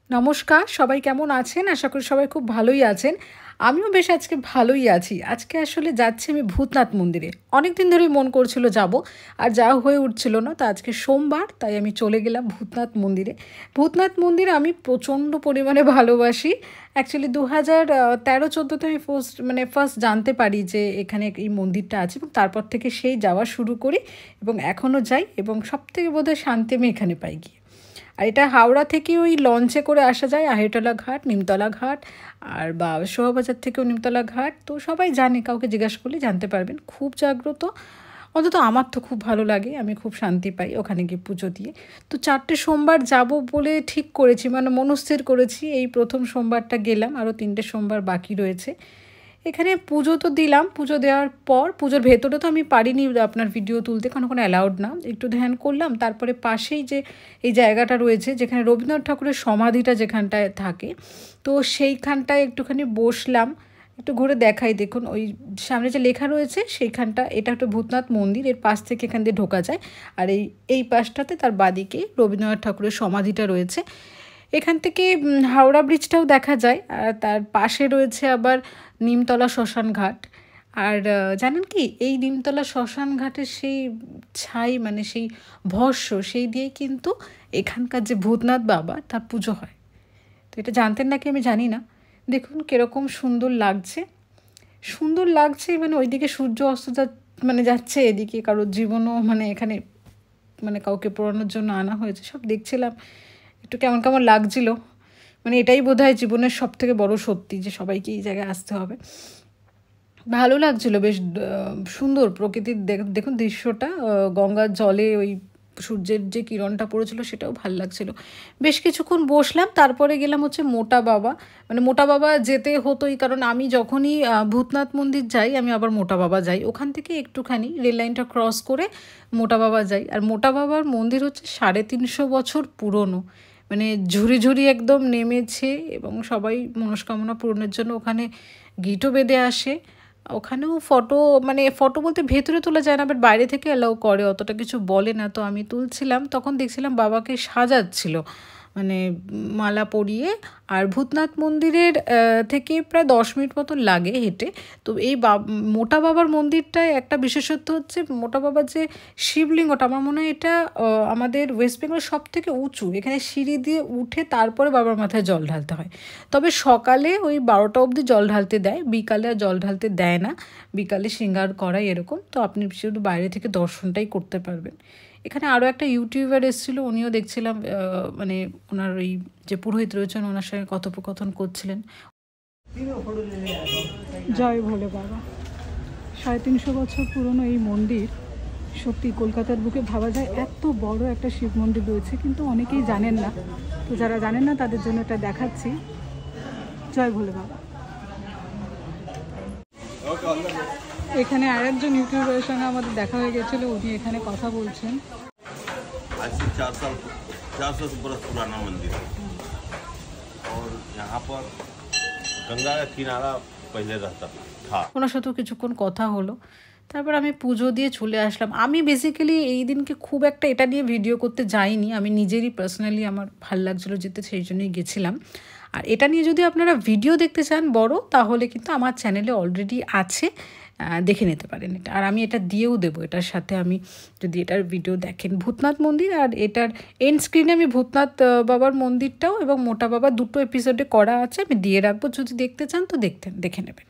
নমস্কার, সবাই কেমন আছেন? আশা করি সবাই খুব ভালোই আছেন। আমিও বেশ আজকে ভালোই আছি। আজকে আসলে যাচ্ছি আমি ভূতনাথ মন্দিরে। অনেকদিন ধরেই মন করছিল যাব, আর যাওয়া হয়ে উঠছিল না। তো আজকে সোমবার, তাই আমি চলে গেলাম ভূতনাথ মন্দিরে। ভূতনাথ মন্দির আমি প্রচণ্ড পরিমাণে ভালোবাসি। অ্যাকচুয়ালি 2013-14তে আমি ফার্স্ট জানতে পারি যে এখানে এই মন্দিরটা আছে, এবং তারপর থেকে সেই যাওয়া শুরু করি এবং এখনও যাই, এবং সবথেকে বোধহয় শান্তি আমি এখানে পাই গিয়ে। আর এটা হাওড়া থেকে ওই লঞ্চে করে আসা যায় আহিরীটোলা ঘাট, নিমতলা ঘাট, আর বা শোভাবাজার থেকেও নিমতলা ঘাট। তো সবাই জানে, কাউকে জিজ্ঞাসা করলে জানতে পারবেন। খুব জাগ্রত, অন্তত আমার তো খুব ভালো লাগে, আমি খুব শান্তি পাই ওখানে গিয়ে পুজো দিয়ে। তো 4টে সোমবার যাব বলে ঠিক করেছি, মানে মনস্থির করেছি। এই প্রথম সোমবারটা গেলাম, আরও 3টে সোমবার বাকি রয়েছে। এখানে পুজো তো দিলাম, পুজো দেওয়ার পর পুজোর ভেতরে তো আমি পারিনি আপনার ভিডিও তুলতে, কারণ কোনো অ্যালাউড না। একটু ধ্যান করলাম, তারপরে পাশেই যে এই জায়গাটা রয়েছে যেখানে রবীন্দ্রনাথ ঠাকুরের সমাধিটা যেখানটায় থাকে, তো সেইখানটায় একটুখানি বসলাম। একটু ঘুরে দেখাই, দেখুন ওই সামনে যে লেখা রয়েছে সেইখানটা, এটা একটা ভূতনাথ মন্দির। এর পাশ থেকে এখান দিয়ে ঢোকা যায়, আর এই পাশটাতে তার বাদিকে রবীন্দ্রনাথ ঠাকুরের সমাধিটা রয়েছে। এখান থেকে হাওড়া ব্রিজটাও দেখা যায়, আর তার পাশে রয়েছে আবার নিমতলা শ্মশান ঘাট। আর জানেন কি, এই নিমতলা শ্মশান ঘাটের সেই ছাই, মানে সেই ভস্য, সেই দিয়েই কিন্তু এখানকার যে ভূতনাথ বাবা তার পুজো হয়। তো এটা জানতেন নাকি আমি জানি না। দেখুন কীরকম সুন্দর লাগছে, সুন্দর লাগছে। মানে ওইদিকে সূর্য অস্ত যাচ্ছে, এদিকে কারোর জীবনও এখানে কাউকে পোড়ানোর জন্য আনা হয়েছে, সব দেখছিলাম। একটু কেমন কেমন লাগছিল। এটাই বোধহয় জীবনের সবথেকে বড় সত্যি, যে সবাইকে এই জায়গায় আসতে হবে। ভালো লাগছিল, বেশ সুন্দর প্রকৃতির। দেখুন দৃশ্যটা, গঙ্গার জলে ওই সূর্যের যে কিরণটা পড়েছিল সেটাও ভালো লাগছিল। বেশ কিছুক্ষণ বসলাম, তারপরে গেলাম হচ্ছে মোটা বাবা। মোটা বাবা যেতে হতোই, কারণ আমি যখনই ভূতনাথ মন্দির যাই আমি আবার মোটা বাবা যাই। ওখান থেকে একটুখানি রেল লাইনটা ক্রস করে মোটা বাবা যাই। আর মোটা বাবার মন্দির হচ্ছে 350 বছর পুরনো, ঝুরি ঝুরি একদম নেমেছে, এবং সবাই মনস্কামনা পূরণের জন্য ওখানে গিটও বেঁধে আসে। ওখানেও ফটো বলতে ভেতরে তোলা যায় না, বাট বাইরে থেকে অ্যালাউ করে, অতটা কিছু বলে না। তো আমি তুলছিলাম, তখন দেখছিলাম বাবাকে সাজাচ্ছিল, মালা পরিয়ে। আর ভূতনাথ মন্দিরের থেকে প্রায় 10 মিনিট মতো লাগে হেঁটে। তো এই মোটা বাবার মন্দিরটায় একটা বিশেষত্ব হচ্ছে, মোটা বাবার যে শিবলিঙ্গটা, আমার মনে হয় এটা আমাদের ওয়েস্ট বেঙ্গল সব থেকে উঁচু। এখানে সিঁড়ি দিয়ে উঠে তারপরে বাবার মাথায় জল ঢালতে হয়। তবে সকালে ওই 12টা অবধি জল ঢালতে দেয়, বিকালে আর জল ঢালতে দেয় না। বিকালে সিঙ্গার করাই এরকম। তো আপনি শুধু বাইরে থেকে দর্শনটাই করতে পারবেন। এখানে আরও একটা ইউটিউবার এসেছিলো, উনিও দেখছিলাম ওনার ওই যে পুরোহিত রয়েছেন ওনার সঙ্গে কথোপকথন করছিলেন। জয় ভোলে বাবা। 350 বছর পুরনো এই মন্দির, সত্যি কলকাতার বুকে ভাবা যায় এত বড় একটা শিব মন্দির রয়েছে, কিন্তু অনেকেই জানেন না। তো যারা জানেন না তাদের জন্য এটা দেখাচ্ছি। জয় ভোলে বাবা। এখানে আরেকজন ইউটিউবারের সঙ্গে আমাদের দেখা হয়ে গেছিলো, উনি এখানে কথা বলছেন। 400 बरस पुराना मंदिर है और यहाँ पर गंगा का किनारा पहले रहता था। ওনার সাথেও কিছুক্ষণ কথা হলো, তারপর আমি পুজো দিয়ে চলে আসলাম। আমি বেসিক্যালি এই দিনকে খুব একটা এটা নিয়ে ভিডিও করতে যাইনি, আমি নিজেরই পার্সোনালি আমার ভাল লাগছিলো যেতে, সেই জন্যই গেছিলাম। আর এটা নিয়ে যদি আপনারা ভিডিও দেখতে চান বড়, তাহলে কিন্তু আমার চ্যানেলে অলরেডি আছে, দেখে নিতে পারেন এটা। আর আমি এটা দিয়েও দেবো, এটার সাথে আমি, যদি এটার ভিডিও দেখেন ভূতনাথ মন্দির, আর এটার এন্ড স্ক্রিনে আমি ভূতনাথ বাবার মন্দিরটাও এবং মোটা বাবা দুটো এপিসোডে করা আছে, আমি দিয়ে রাখবো। যদি দেখতে চান তো দেখে নেবেন।